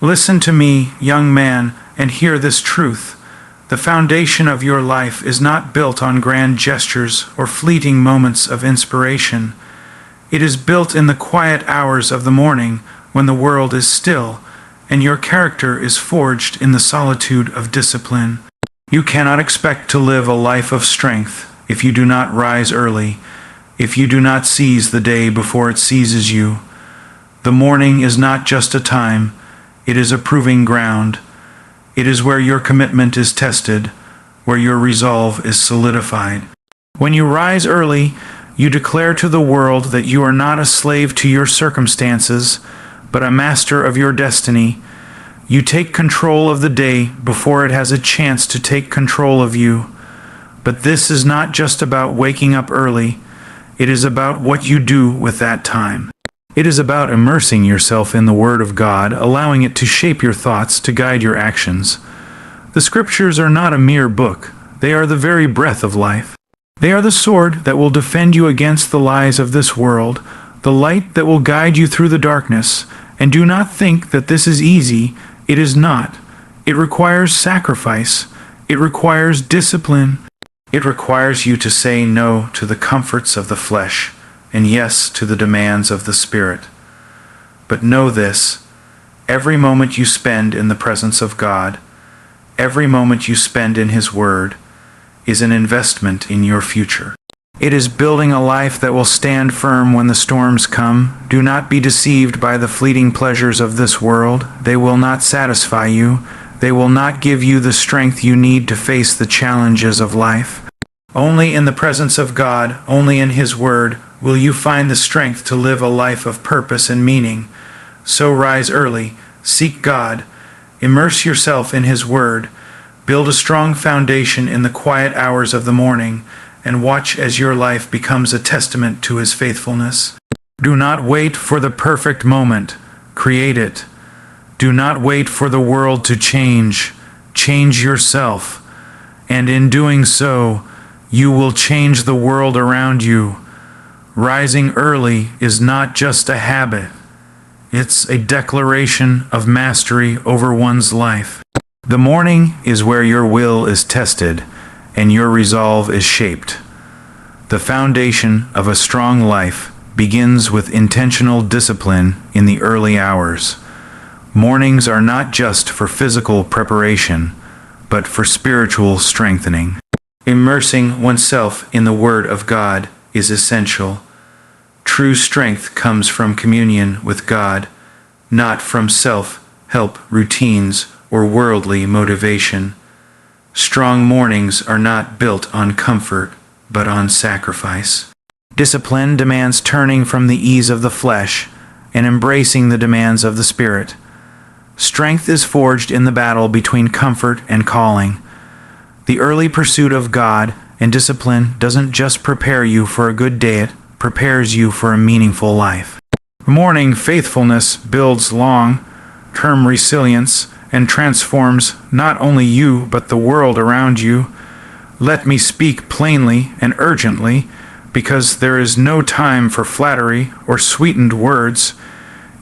Listen to me, young man, and hear this truth. The foundation of your life is not built on grand gestures or fleeting moments of inspiration. It is built in the quiet hours of the morning when the world is still, and your character is forged in the solitude of discipline. You cannot expect to live a life of strength if you do not rise early, if you do not seize the day before it seizes you. The morning is not just a time, it is a proving ground. It is where your commitment is tested, where your resolve is solidified. When you rise early, you declare to the world that you are not a slave to your circumstances, but a master of your destiny. You take control of the day before it has a chance to take control of you. But this is not just about waking up early. It is about what you do with that time. It is about immersing yourself in the Word of God, allowing it to shape your thoughts, to guide your actions. The Scriptures are not a mere book. They are the very breath of life. They are the sword that will defend you against the lies of this world, the light that will guide you through the darkness. And do not think that this is easy. It is not. It requires sacrifice. It requires discipline. It requires you to say no to the comforts of the flesh, and yes to the demands of the Spirit. But know this, every moment you spend in the presence of God, every moment you spend in His Word, is an investment in your future. It is building a life that will stand firm when the storms come. Do not be deceived by the fleeting pleasures of this world. They will not satisfy you. They will not give you the strength you need to face the challenges of life. Only in the presence of God, only in His Word, will you find the strength to live a life of purpose and meaning. So rise early, seek God, immerse yourself in His Word, build a strong foundation in the quiet hours of the morning, and watch as your life becomes a testament to His faithfulness. Do not wait for the perfect moment. Create it. Do not wait for the world to change. Change yourself. And in doing so, you will change the world around you. Rising early is not just a habit. It's a declaration of mastery over one's life. The morning is where your will is tested and your resolve is shaped. The foundation of a strong life begins with intentional discipline in the early hours. Mornings are not just for physical preparation, but for spiritual strengthening. Immersing oneself in the Word of God is essential. True strength comes from communion with God, not from self-help routines or worldly motivation. Strong mornings are not built on comfort, but on sacrifice. Discipline demands turning from the ease of the flesh and embracing the demands of the Spirit. Strength is forged in the battle between comfort and calling. The early pursuit of God and discipline doesn't just prepare you for a good day, it prepares you for a meaningful life. Morning faithfulness builds long-term resilience and transforms not only you but the world around you. Let me speak plainly and urgently, because there is no time for flattery or sweetened words.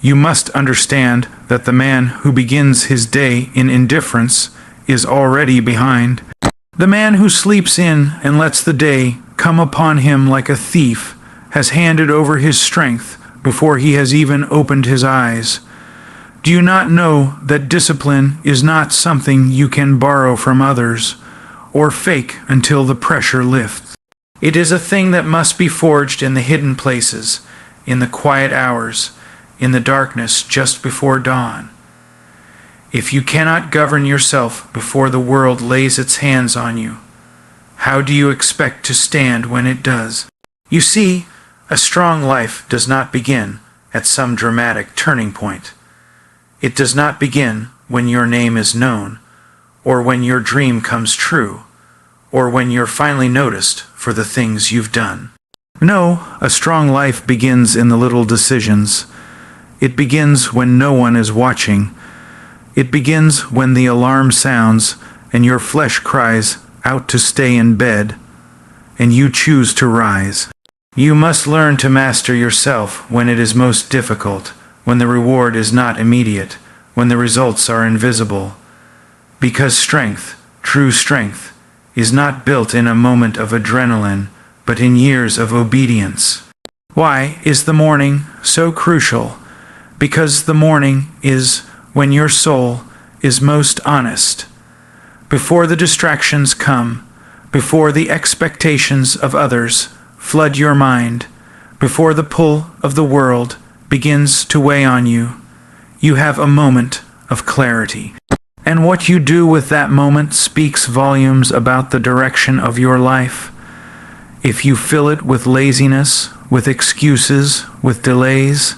You must understand that the man who begins his day in indifference is already behind. The man who sleeps in and lets the day come upon him like a thief has handed over his strength before he has even opened his eyes. Do you not know that discipline is not something you can borrow from others or fake until the pressure lifts? It is a thing that must be forged in the hidden places, in the quiet hours, in the darkness just before dawn. If you cannot govern yourself before the world lays its hands on you, how do you expect to stand when it does? You see, a strong life does not begin at some dramatic turning point. It does not begin when your name is known, or when your dream comes true, or when you're finally noticed for the things you've done. No, a strong life begins in the little decisions. It begins when no one is watching. It begins when the alarm sounds and your flesh cries out to stay in bed, and you choose to rise. You must learn to master yourself when it is most difficult, when the reward is not immediate, when the results are invisible. Because strength, true strength, is not built in a moment of adrenaline, but in years of obedience. Why is the morning so crucial? Because the morning is when your soul is most honest. Before the distractions come, before the expectations of others flood your mind, before the pull of the world begins to weigh on you, you have a moment of clarity. And what you do with that moment speaks volumes about the direction of your life. If you fill it with laziness, with excuses, with delays,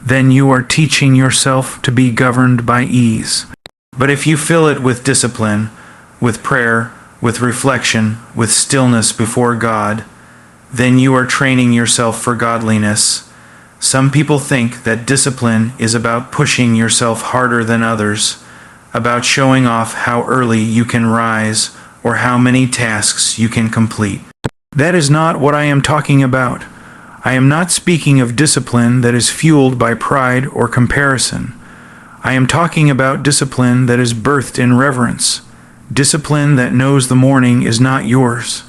then you are teaching yourself to be governed by ease. But if you fill it with discipline, with prayer, with reflection, with stillness before God, then you are training yourself for godliness. Some people think that discipline is about pushing yourself harder than others, about showing off how early you can rise or how many tasks you can complete. That is not what I am talking about. I am not speaking of discipline that is fueled by pride or comparison. I am talking about discipline that is birthed in reverence, discipline that knows the morning is not yours,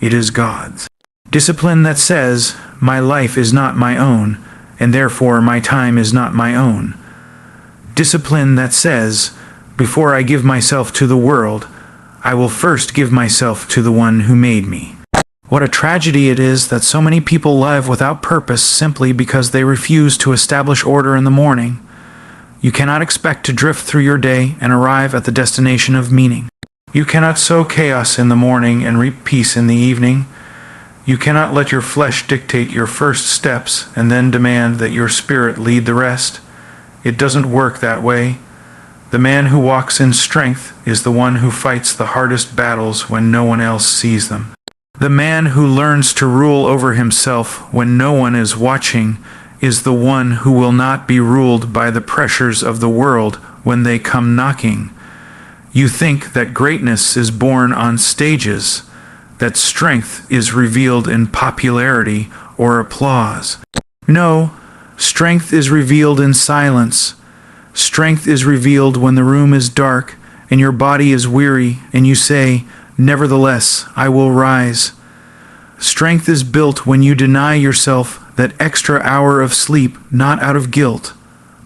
it is God's. Discipline that says, my life is not my own, and therefore my time is not my own. Discipline that says, before I give myself to the world, I will first give myself to the one who made me. What a tragedy it is that so many people live without purpose simply because they refuse to establish order in the morning. You cannot expect to drift through your day and arrive at the destination of meaning. You cannot sow chaos in the morning and reap peace in the evening. You cannot let your flesh dictate your first steps and then demand that your spirit lead the rest. It doesn't work that way. The man who walks in strength is the one who fights the hardest battles when no one else sees them. The man who learns to rule over himself when no one is watching is the one who will not be ruled by the pressures of the world when they come knocking. You think that greatness is born on stages, that strength is revealed in popularity or applause. No, strength is revealed in silence. Strength is revealed when the room is dark and your body is weary and you say, nevertheless, I will rise. Strength is built when you deny yourself that extra hour of sleep, not out of guilt,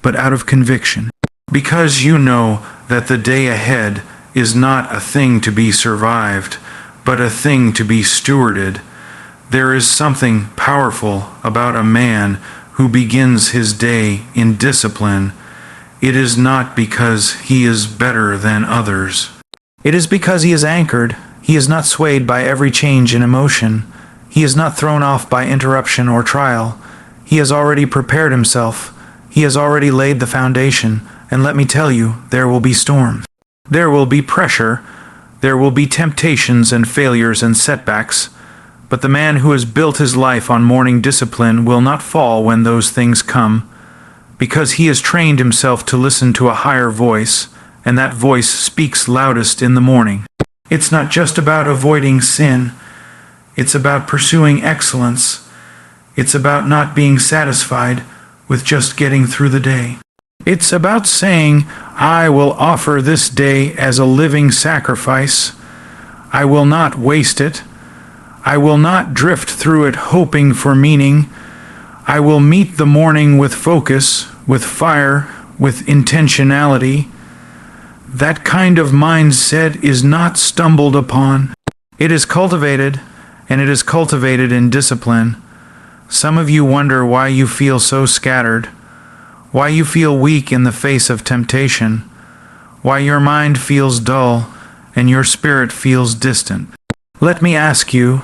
but out of conviction. Because you know that the day ahead is not a thing to be survived, but a thing to be stewarded. There is something powerful about a man who begins his day in discipline. It is not because he is better than others. It is because he is anchored. He is not swayed by every change in emotion. He is not thrown off by interruption or trial. He has already prepared himself. He has already laid the foundation. And let me tell you, there will be storms. There will be pressure. There will be temptations and failures and setbacks. But the man who has built his life on morning discipline will not fall when those things come, because he has trained himself to listen to a higher voice, and that voice speaks loudest in the morning. It's not just about avoiding sin. It's about pursuing excellence. It's about not being satisfied with just getting through the day. It's about saying, I will offer this day as a living sacrifice. I will not waste it. I will not drift through it hoping for meaning. I will meet the morning with focus, with fire, with intentionality. That kind of mindset is not stumbled upon. It is cultivated, and it is cultivated in discipline. Some of you wonder why you feel so scattered, why you feel weak in the face of temptation, why your mind feels dull and your spirit feels distant. Let me ask you,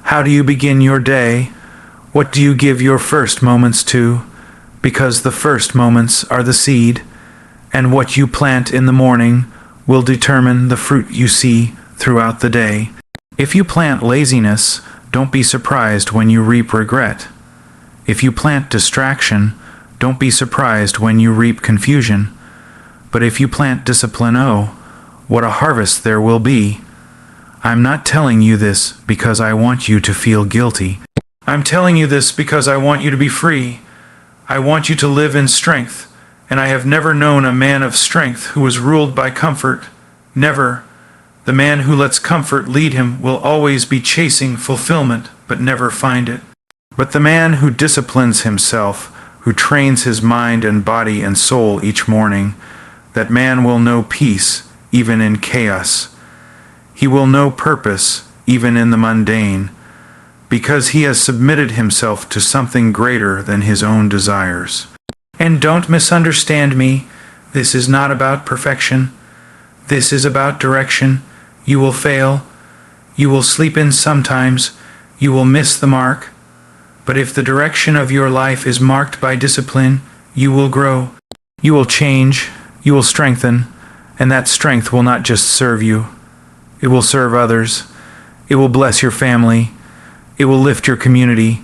how do you begin your day? What do you give your first moments to? Because the first moments are the seed, and what you plant in the morning will determine the fruit you see throughout the day. If you plant laziness, don't be surprised when you reap regret. If you plant distraction, don't be surprised when you reap confusion. But if you plant discipline, oh, what a harvest there will be. I'm not telling you this because I want you to feel guilty. I'm telling you this because I want you to be free. I want you to live in strength, and I have never known a man of strength who was ruled by comfort. Never. The man who lets comfort lead him will always be chasing fulfillment, but never find it. But the man who disciplines himself, who trains his mind and body and soul each morning, that man will know peace even in chaos. He will know purpose even in the mundane, because he has submitted himself to something greater than his own desires. And don't misunderstand me. This is not about perfection. This is about direction. You will fail. You will sleep in sometimes. You will miss the mark. But if the direction of your life is marked by discipline, you will grow. You will change. You will strengthen. And that strength will not just serve you. It will serve others. It will bless your family. It will lift your community,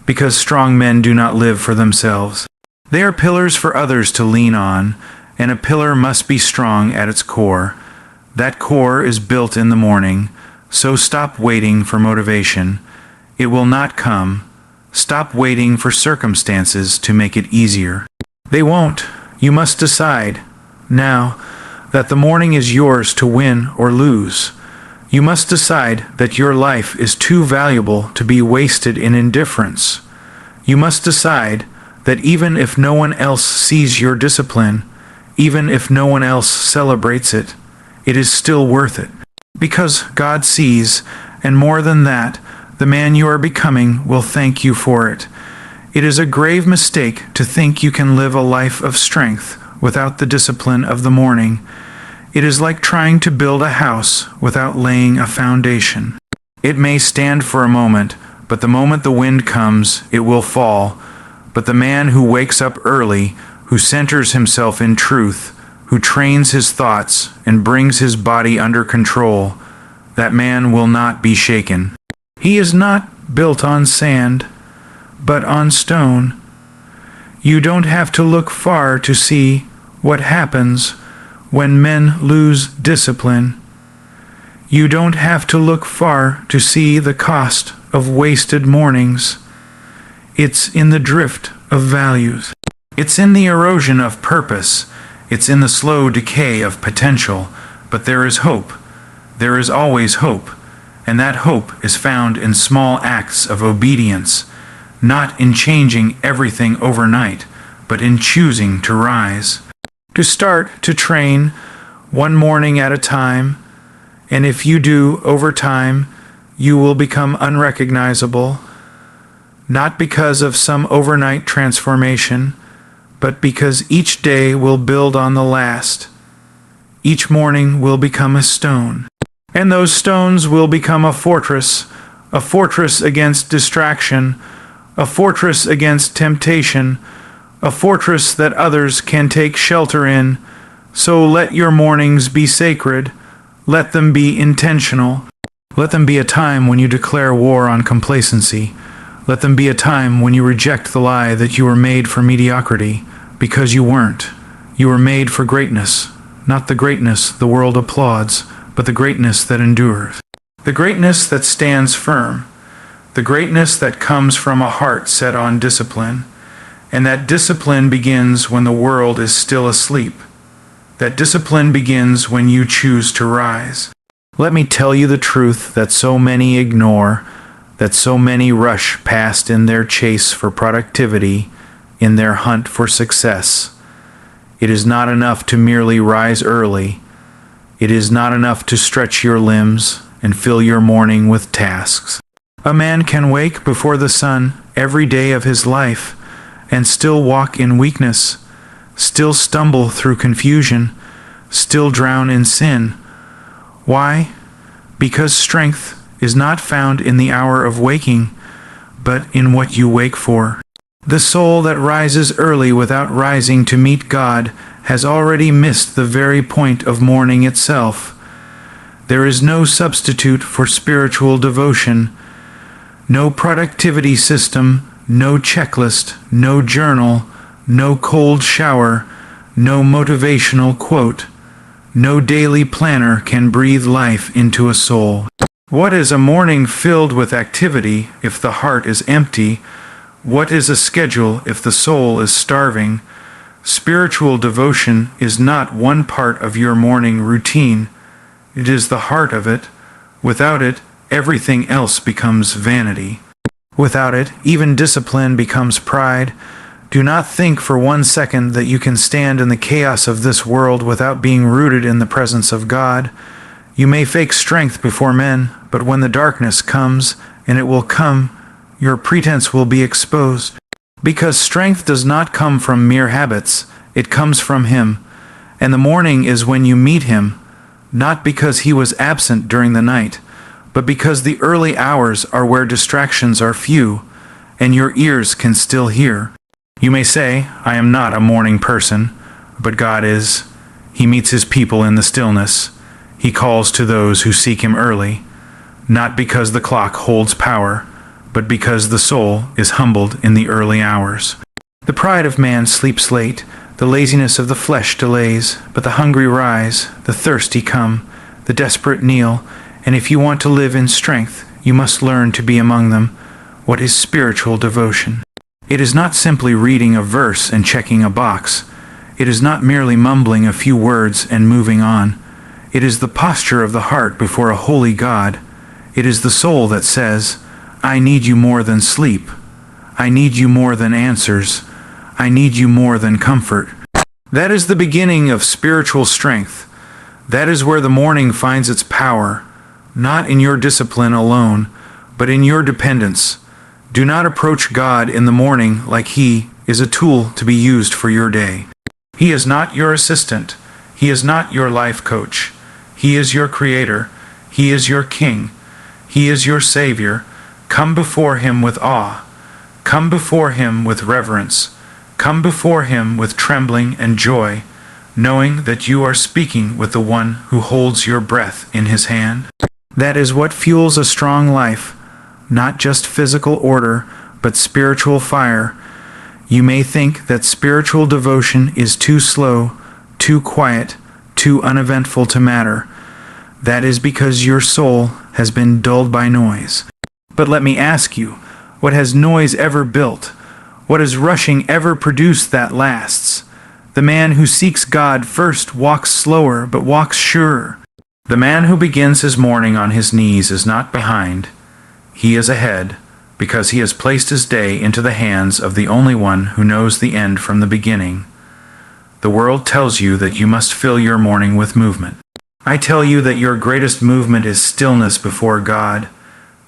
because strong men do not live for themselves. They are pillars for others to lean on, and a pillar must be strong at its core. That core is built in the morning, so stop waiting for motivation. It will not come. Stop waiting for circumstances to make it easier. They won't. You must decide, now, that the morning is yours to win or lose. You must decide that your life is too valuable to be wasted in indifference. You must decide that even if no one else sees your discipline, even if no one else celebrates it, it is still worth it. Because God sees, and more than that, the man you are becoming will thank you for it. It is a grave mistake to think you can live a life of strength without the discipline of the morning. It is like trying to build a house without laying a foundation. It may stand for a moment, but the moment the wind comes, it will fall. But the man who wakes up early, who centers himself in truth, who trains his thoughts and brings his body under control, that man will not be shaken. He is not built on sand, but on stone. You don't have to look far to see what happens when men lose discipline. You don't have to look far to see the cost of wasted mornings. It's in the drift of values. It's in the erosion of purpose. It's in the slow decay of potential. But there is hope. There is always hope. And that hope is found in small acts of obedience, not in changing everything overnight, but in choosing to rise. To start to train one morning at a time, and if you do over time, you will become unrecognizable, not because of some overnight transformation, but because each day will build on the last. Each morning will become a stone, and those stones will become a fortress against distraction, a fortress against temptation, a fortress that others can take shelter in. So let your mornings be sacred. Let them be intentional. Let them be a time when you declare war on complacency. Let them be a time when you reject the lie that you were made for mediocrity, because you weren't. You were made for greatness, not the greatness the world applauds, but the greatness that endures. The greatness that stands firm. The greatness that comes from a heart set on discipline. And that discipline begins when the world is still asleep. That discipline begins when you choose to rise. Let me tell you the truth that so many ignore, that so many rush past in their chase for productivity, in their hunt for success. It is not enough to merely rise early. It is not enough to stretch your limbs and fill your morning with tasks. A man can wake before the sun every day of his life and still walk in weakness, still stumble through confusion, still drown in sin. Why? Because strength is not found in the hour of waking, but in what you wake for. The soul that rises early without rising to meet God has already missed the very point of morning itself. There is no substitute for spiritual devotion, no productivity system, no checklist, no journal, no cold shower, no motivational quote. No daily planner can breathe life into a soul. What is a morning filled with activity if the heart is empty? What is a schedule if the soul is starving? Spiritual devotion is not one part of your morning routine. It is the heart of it. Without it, everything else becomes vanity. Without it, even discipline becomes pride. Do not think for 1 second that you can stand in the chaos of this world without being rooted in the presence of God. You may fake strength before men, but when the darkness comes, and it will come, your pretense will be exposed. Because strength does not come from mere habits, it comes from Him. And the morning is when you meet Him, not because He was absent during the night, but because the early hours are where distractions are few, and your ears can still hear. You may say, I am not a morning person, but God is. He meets His people in the stillness. He calls to those who seek Him early, not because the clock holds power, but because the soul is humbled in the early hours. The pride of man sleeps late, the laziness of the flesh delays, but the hungry rise, the thirsty come, the desperate kneel, and if you want to live in strength, you must learn to be among them. What is spiritual devotion? It is not simply reading a verse and checking a box. It is not merely mumbling a few words and moving on. It is the posture of the heart before a holy God. It is the soul that says, I need you more than sleep. I need you more than answers. I need you more than comfort. That is the beginning of spiritual strength. That is where the morning finds its power, not in your discipline alone, but in your dependence. Do not approach God in the morning like He is a tool to be used for your day. He is not your assistant. He is not your life coach. He is your Creator. He is your King. He is your Savior. Come before Him with awe. Come before Him with reverence. Come before Him with trembling and joy, knowing that you are speaking with the One who holds your breath in His hand. That is what fuels a strong life, not just physical order, but spiritual fire. You may think that spiritual devotion is too slow, too quiet, too uneventful to matter. That is because your soul has been dulled by noise. But let me ask you, what has noise ever built? What has rushing ever produced that lasts? The man who seeks God first walks slower, but walks surer. The man who begins his morning on his knees is not behind. He is ahead, because he has placed his day into the hands of the only one who knows the end from the beginning. The world tells you that you must fill your morning with movement. I tell you that your greatest movement is stillness before God,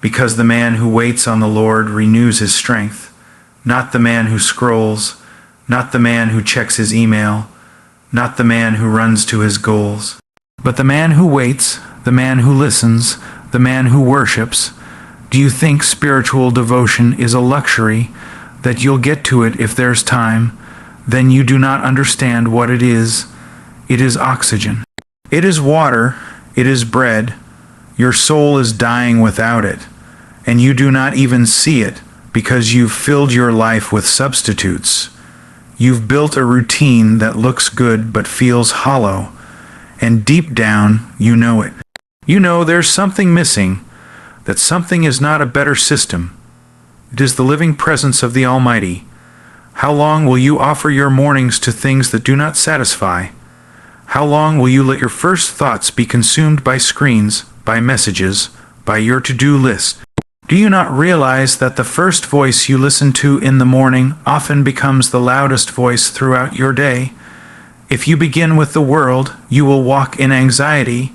because the man who waits on the Lord renews his strength, not the man who scrolls, not the man who checks his email, not the man who runs to his goals, but the man who waits, the man who listens, the man who worships. Do you think spiritual devotion is a luxury, that you'll get to it if there's time? Then you do not understand what it is. It is oxygen. It is water. It is bread. Your soul is dying without it, and you do not even see it because you've filled your life with substitutes. You've built a routine that looks good but feels hollow, and deep down you know it. You know there's something missing, that something is not a better system. It is the living presence of the Almighty. How long will you offer your mornings to things that do not satisfy? How long will you let your first thoughts be consumed by screens, by messages, by your to-do list? Do you not realize that the first voice you listen to in the morning often becomes the loudest voice throughout your day? If you begin with the world, you will walk in anxiety.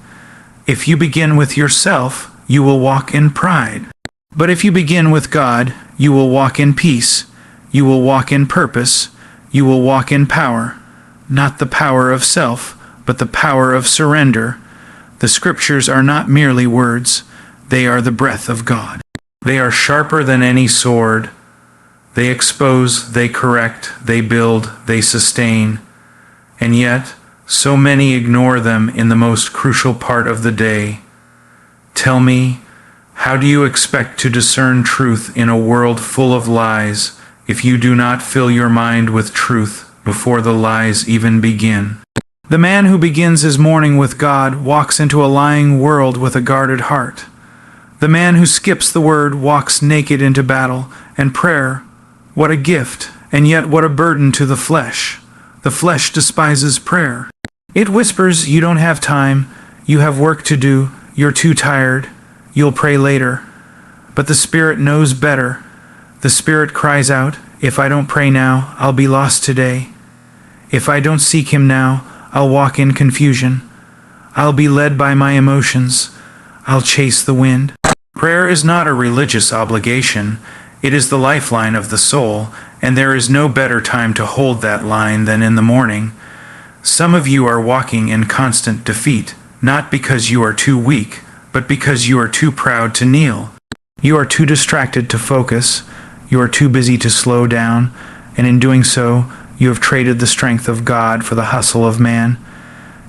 If you begin with yourself, you will walk in pride. But if you begin with God, you will walk in peace. You will walk in purpose. You will walk in power. Not the power of self, but the power of surrender. The Scriptures are not merely words. They are the breath of God. They are sharper than any sword. They expose, they correct, they build, they sustain. And yet, so many ignore them in the most crucial part of the day. Tell me, how do you expect to discern truth in a world full of lies if you do not fill your mind with truth before the lies even begin? The man who begins his morning with God walks into a lying world with a guarded heart. The man who skips the word walks naked into battle, and prayer, what a gift, and yet what a burden to the flesh. The flesh despises prayer. It whispers, you don't have time, you have work to do, you're too tired, you'll pray later. But the Spirit knows better. The Spirit cries out, if I don't pray now, I'll be lost today. If I don't seek Him now, I'll walk in confusion. I'll be led by my emotions. I'll chase the wind. Prayer is not a religious obligation. It is the lifeline of the soul, and there is no better time to hold that line than in the morning. Some of you are walking in constant defeat, not because you are too weak, but because you are too proud to kneel. You are too distracted to focus. You are too busy to slow down, and in doing so, you have traded the strength of God for the hustle of man.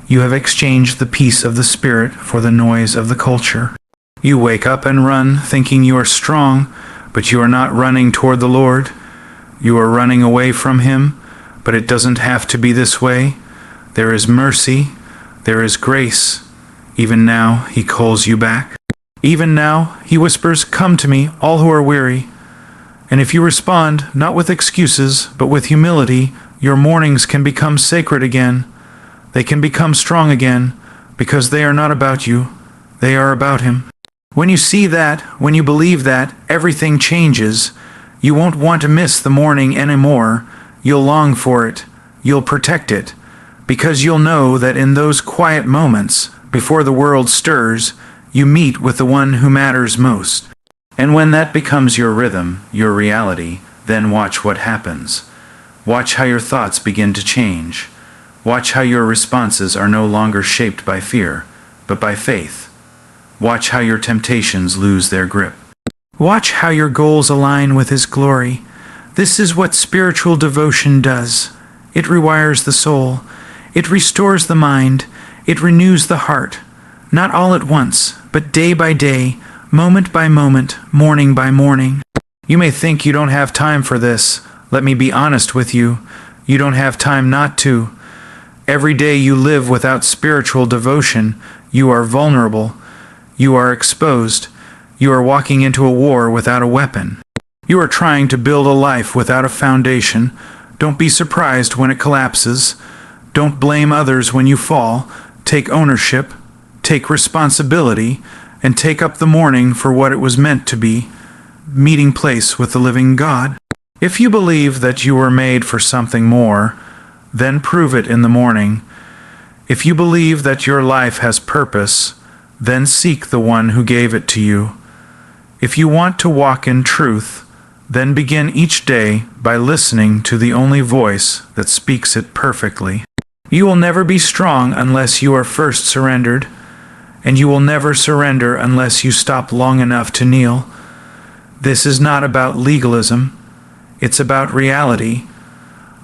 You have exchanged the peace of the Spirit for the noise of the culture. You wake up and run, thinking you are strong, but you are not running toward the Lord. You are running away from Him, but it doesn't have to be this way. There is mercy, there is grace. Even now, He calls you back. Even now, He whispers, come to me, all who are weary. And if you respond, not with excuses, but with humility, your mornings can become sacred again. They can become strong again, because they are not about you, they are about Him. When you see that, when you believe that, everything changes. You won't want to miss the morning anymore. You'll long for it. You'll protect it. Because you'll know that in those quiet moments, before the world stirs, you meet with the one who matters most. And when that becomes your rhythm, your reality, then watch what happens. Watch how your thoughts begin to change. Watch how your responses are no longer shaped by fear, but by faith. Watch how your temptations lose their grip. Watch how your goals align with His glory. This is what spiritual devotion does. It rewires the soul. It restores the mind. It renews the heart. Not all at once, but day by day, moment by moment, morning by morning. You may think you don't have time for this. Let me be honest with you. You don't have time not to. Every day you live without spiritual devotion, you are vulnerable. You are exposed. You are walking into a war without a weapon. You are trying to build a life without a foundation. Don't be surprised when it collapses. Don't blame others when you fall. Take ownership, take responsibility, and take up the morning for what it was meant to be, meeting place with the living God. If you believe that you were made for something more, then prove it in the morning. If you believe that your life has purpose, then seek the one who gave it to you. If you want to walk in truth, then begin each day by listening to the only voice that speaks it perfectly. You will never be strong unless you are first surrendered, and you will never surrender unless you stop long enough to kneel. This is not about legalism. It's about reality.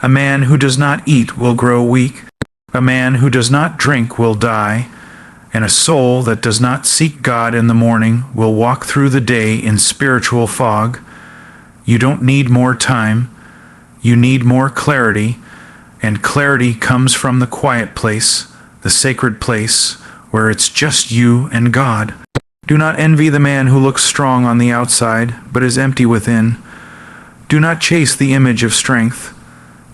A man who does not eat will grow weak. A man who does not drink will die. And a soul that does not seek God in the morning will walk through the day in spiritual fog. You don't need more time. You need more clarity. And clarity comes from the quiet place, the sacred place, where it's just you and God. Do not envy the man who looks strong on the outside, but is empty within. Do not chase the image of strength.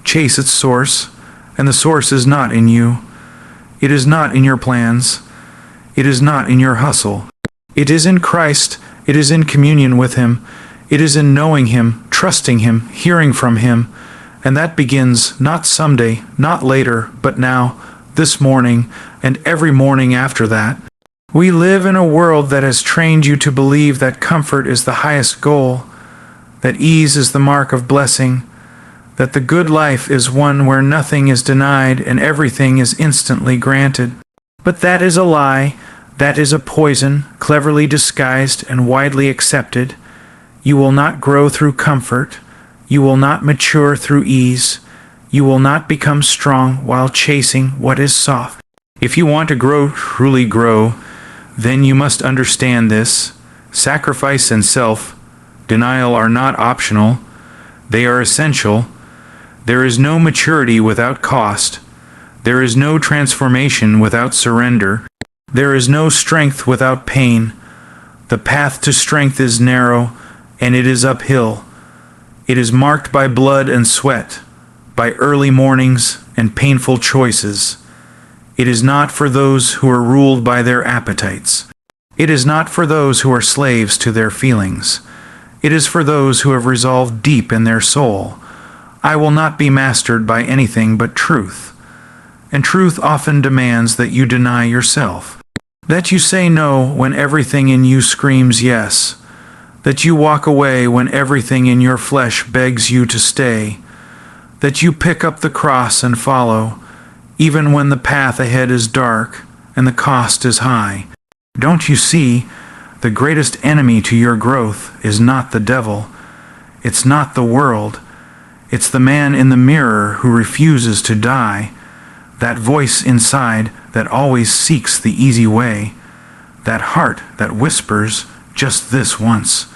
Chase its source, and the source is not in you. It is not in your plans. It is not in your hustle. It is in Christ. It is in communion with Him. It is in knowing Him, trusting Him, hearing from Him. And that begins not someday, not later, but now, this morning, and every morning after that. We live in a world that has trained you to believe that comfort is the highest goal, that ease is the mark of blessing, that the good life is one where nothing is denied and everything is instantly granted. But that is a lie. That is a poison, cleverly disguised and widely accepted. You will not grow through comfort. You will not mature through ease. You will not become strong while chasing what is soft. If you want to grow, truly grow, then you must understand this. Sacrifice and self-denial are not optional. They are essential. There is no maturity without cost. There is no transformation without surrender. There is no strength without pain. The path to strength is narrow, and it is uphill. It is marked by blood and sweat, by early mornings and painful choices. It is not for those who are ruled by their appetites. It is not for those who are slaves to their feelings. It is for those who have resolved deep in their soul, I will not be mastered by anything but truth. And truth often demands that you deny yourself, that you say no when everything in you screams yes, that you walk away when everything in your flesh begs you to stay, that you pick up the cross and follow, even when the path ahead is dark and the cost is high. Don't you see, the greatest enemy to your growth is not the devil, it's not the world, it's the man in the mirror who refuses to die, that voice inside that always seeks the easy way, that heart that whispers just this once,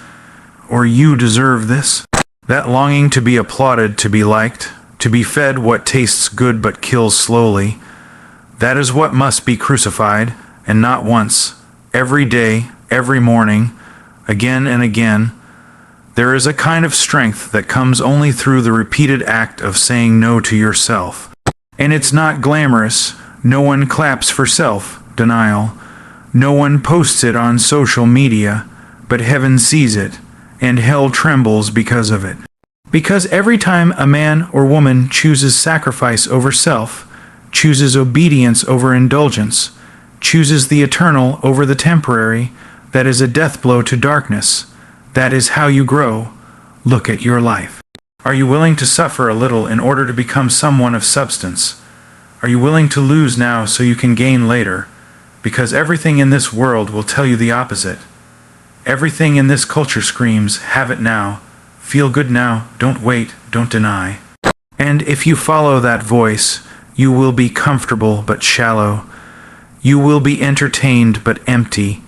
or you deserve this, that longing to be applauded, to be liked, to be fed what tastes good but kills slowly, that is what must be crucified, and not once, every day, every morning, again and again. There is a kind of strength that comes only through the repeated act of saying no to yourself. And it's not glamorous. No one claps for self-denial. No one posts it on social media, but heaven sees it, and hell trembles because of it. Because every time a man or woman chooses sacrifice over self, chooses obedience over indulgence, chooses the eternal over the temporary, that is a death blow to darkness. That is how you grow. Look at your life. Are you willing to suffer a little in order to become someone of substance? Are you willing to lose now so you can gain later? Because everything in this world will tell you the opposite. Everything in this culture screams, have it now, feel good now, don't wait, don't deny. And if you follow that voice, you will be comfortable but shallow. You will be entertained but empty.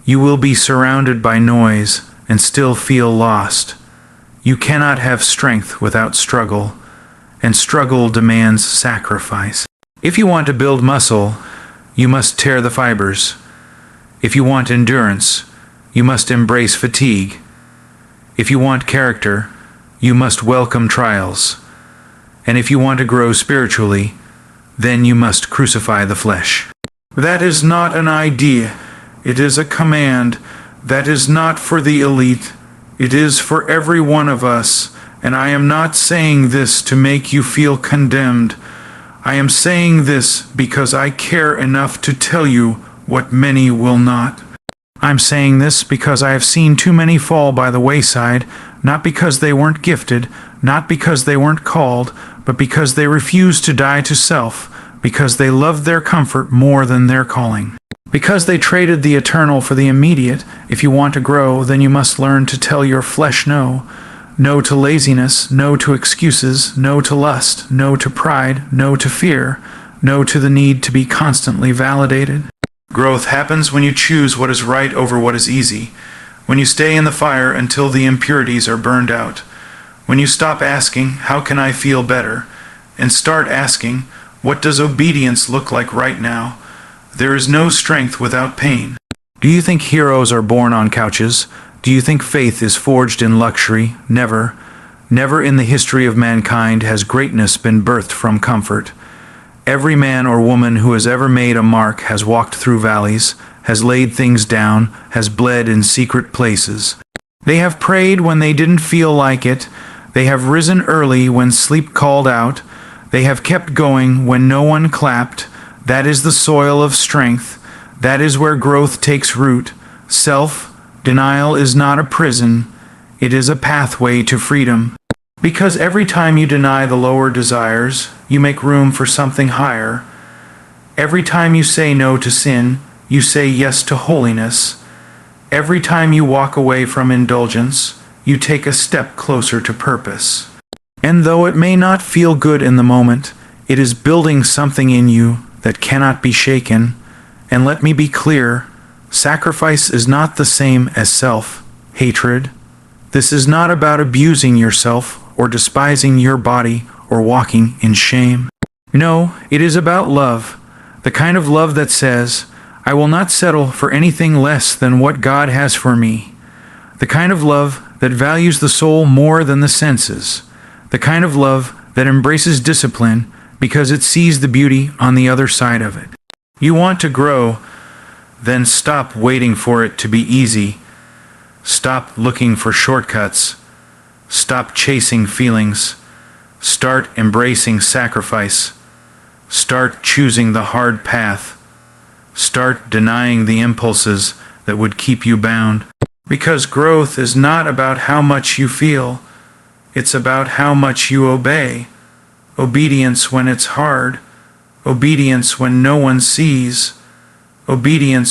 You will be surrounded by noise and still feel lost. You cannot have strength without struggle, and struggle demands sacrifice. If you want to build muscle, you must tear the fibers. If you want endurance, you must embrace fatigue. If you want character, you must welcome trials. And if you want to grow spiritually, then you must crucify the flesh. That is not an idea. It is a command. That is not for the elite. It is for every one of us. And I am not saying this to make you feel condemned. I am saying this because I care enough to tell you what many will not. I'm saying this because I have seen too many fall by the wayside, not because they weren't gifted, not because they weren't called, but because they refused to die to self, because they loved their comfort more than their calling. Because they traded the eternal for the immediate. If you want to grow, then you must learn to tell your flesh no. No to laziness, no to excuses, no to lust, no to pride, no to fear, no to the need to be constantly validated. Growth happens when you choose what is right over what is easy, when you stay in the fire until the impurities are burned out, when you stop asking, how can I feel better, and start asking, what does obedience look like right now? There is no strength without pain. Do you think heroes are born on couches? Do you think faith is forged in luxury? Never. Never in the history of mankind has greatness been birthed from comfort. Every man or woman who has ever made a mark has walked through valleys, has laid things down, has bled in secret places. They have prayed when they didn't feel like it. They have risen early when sleep called out. They have kept going when no one clapped. That is the soil of strength. That is where growth takes root. Self-denial is not a prison. It is a pathway to freedom. Because every time you deny the lower desires, you make room for something higher. Every time you say no to sin, you say yes to holiness. Every time you walk away from indulgence, you take a step closer to purpose. And though it may not feel good in the moment, it is building something in you that cannot be shaken. And let me be clear, sacrifice is not the same as self-hatred. This is not about abusing yourself or despising your body or walking in shame. No, it is about love, the kind of love that says, I will not settle for anything less than what God has for me. The kind of love that values the soul more than the senses. The kind of love that embraces discipline because it sees the beauty on the other side of it. You want to grow, then stop waiting for it to be easy. Stop looking for shortcuts. Stop chasing feelings. Start embracing sacrifice. Start choosing the hard path. Start denying the impulses that would keep you bound. Because growth is not about how much you feel, it's about how much you obey. Obedience when it's hard. Obedience when no one sees. Obedience